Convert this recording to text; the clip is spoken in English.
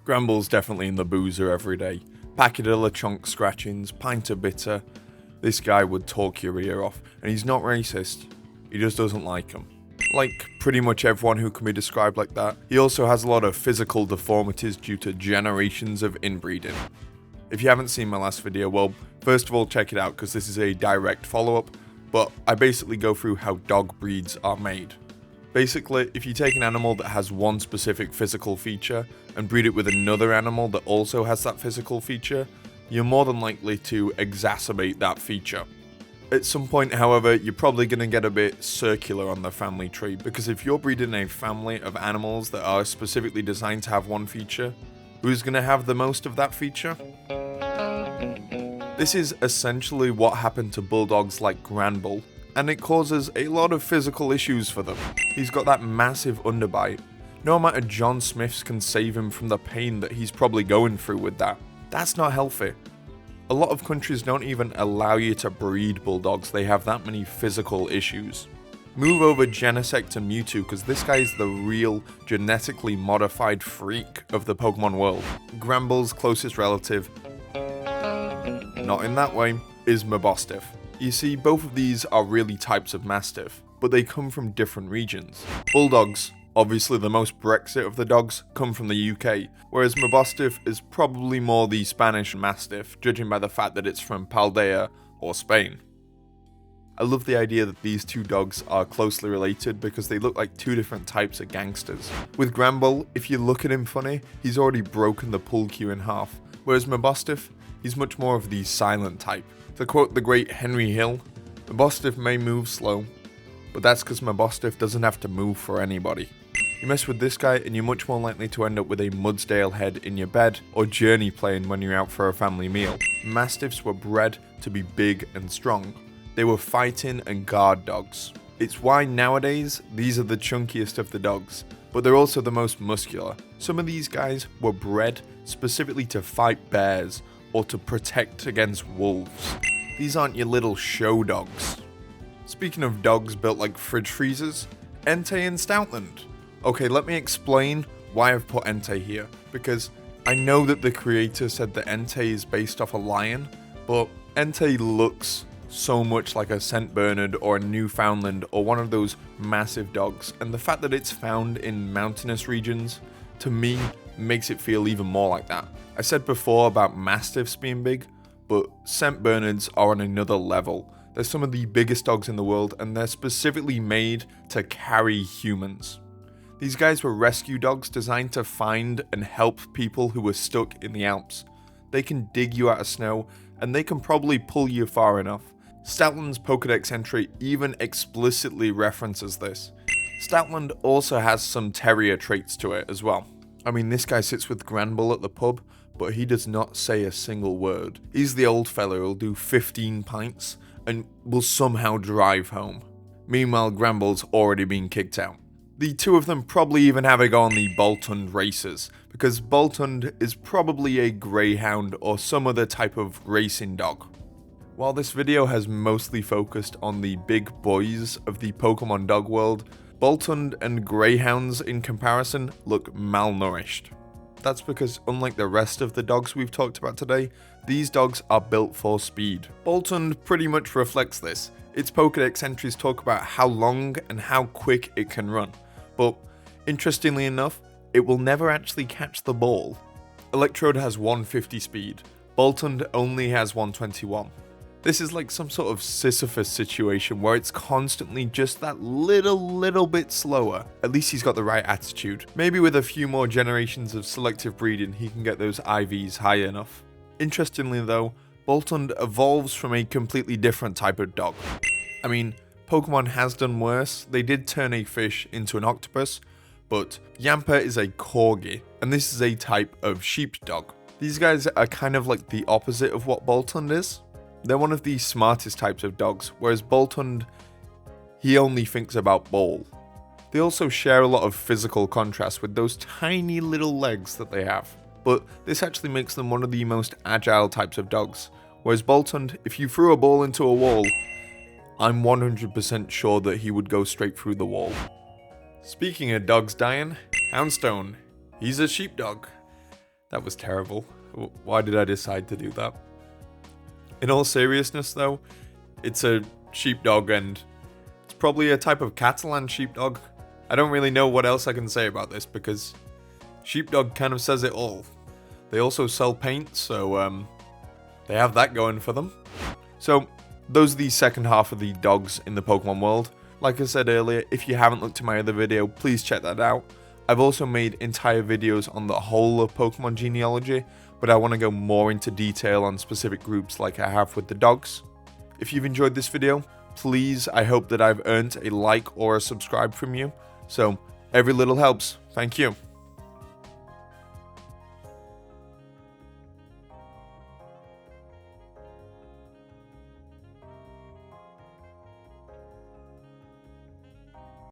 Gramble's definitely in the boozer every day. Packadilla chonk scratchings, pint of bitter. This guy would talk your ear off, and he's not racist, he just doesn't like them. Like pretty much everyone who can be described like that, he also has a lot of physical deformities due to generations of inbreeding. If you haven't seen my last video, well, first of all check it out because this is a direct follow-up, but I basically go through how dog breeds are made. Basically, if you take an animal that has one specific physical feature and breed it with another animal that also has that physical feature, you're more than likely to exacerbate that feature. At some point, however, you're probably going to get a bit circular on the family tree, because if you're breeding a family of animals that are specifically designed to have one feature, who's going to have the most of that feature? This is essentially what happened to bulldogs like Granbull, and it causes a lot of physical issues for them. He's got that massive underbite. No amount of John Smiths can save him from the pain that he's probably going through with that. That's not healthy. A lot of countries don't even allow you to breed bulldogs, they have that many physical issues. Move over Genesect to Mewtwo, because this guy is the real genetically modified freak of the Pokemon world. Granbull's closest relative, not in that way, is Mastiff. You see, both of these are really types of Mastiff, but they come from different regions. Bulldogs, obviously the most Brexit of the dogs, come from the UK, whereas Mastiff is probably more the Spanish Mastiff, judging by the fact that it's from Paldea or Spain. I love the idea that these two dogs are closely related because they look like two different types of gangsters. With Granbull, if you look at him funny, he's already broken the pull queue in half, whereas Mastiff, he's much more of the silent type. To quote the great Henry Hill, Mastiff may move slow, but that's because Mastiff doesn't have to move for anybody. You mess with this guy and you're much more likely to end up with a Mudsdale head in your bed or Journey playing when you're out for a family meal. Mastiffs were bred to be big and strong. They were fighting and guard dogs. It's why nowadays these are the chunkiest of the dogs, but they're also the most muscular. Some of these guys were bred specifically to fight bears or to protect against wolves. These aren't your little show dogs. Speaking of dogs built like fridge freezers, Entei and Stoutland. Okay, let me explain why I've put Entei here, because I know that the creator said that Entei is based off a lion, but Entei looks so much like a St. Bernard or a Newfoundland or one of those massive dogs, and the fact that it's found in mountainous regions, to me, makes it feel even more like that. I said before about Mastiffs being big, but St. Bernards are on another level. They're some of the biggest dogs in the world, and they're specifically made to carry humans. These guys were rescue dogs designed to find and help people who were stuck in the Alps. They can dig you out of snow, and they can probably pull you far enough. Stoutland's Pokédex entry even explicitly references this. Stoutland also has some terrier traits to it as well. I mean, this guy sits with Granbull at the pub, but he does not say a single word. He's the old fella who'll do 15 pints and will somehow drive home. Meanwhile, Granbull's already been kicked out. The two of them probably even have a go on the Boltund races, because Boltund is probably a greyhound or some other type of racing dog. While this video has mostly focused on the big boys of the Pokemon dog world, Boltund and greyhounds in comparison look malnourished. That's because unlike the rest of the dogs we've talked about today, these dogs are built for speed. Boltund pretty much reflects this. Its Pokédex entries talk about how long and how quick it can run, but interestingly enough, it will never actually catch the ball. Electrode has 150 speed, Boltund only has 121. This is like some sort of Sisyphus situation where it's constantly just that little bit slower. At least he's got the right attitude. Maybe with a few more generations of selective breeding, he can get those IVs high enough. Interestingly though, Boltund evolves from a completely different type of dog. I mean, Pokemon has done worse. They did turn a fish into an octopus, but Yamper is a Corgi, and this is a type of sheepdog. These guys are kind of like the opposite of what Boltund is. They're one of the smartest types of dogs, whereas Boltund, he only thinks about ball. They also share a lot of physical contrast with those tiny little legs that they have, but this actually makes them one of the most agile types of dogs, whereas Boltund, if you threw a ball into a wall, I'm 100% sure that he would go straight through the wall. Speaking of dogs dying, Houndstone, he's a sheepdog. That was terrible. Why did I decide to do that? In all seriousness though, it's a sheepdog and it's probably a type of Catalan sheepdog. I don't really know what else I can say about this because sheepdog kind of says it all. They also sell paint, so they have that going for them. So those are the second half of the dogs in the Pokemon world. Like I said earlier, if you haven't looked at my other video, please check that out. I've also made entire videos on the whole of Pokemon genealogy, but I want to go more into detail on specific groups like I have with the dogs. If you've enjoyed this video, please, I hope that I've earned a like or a subscribe from you. So every little helps. Thank you.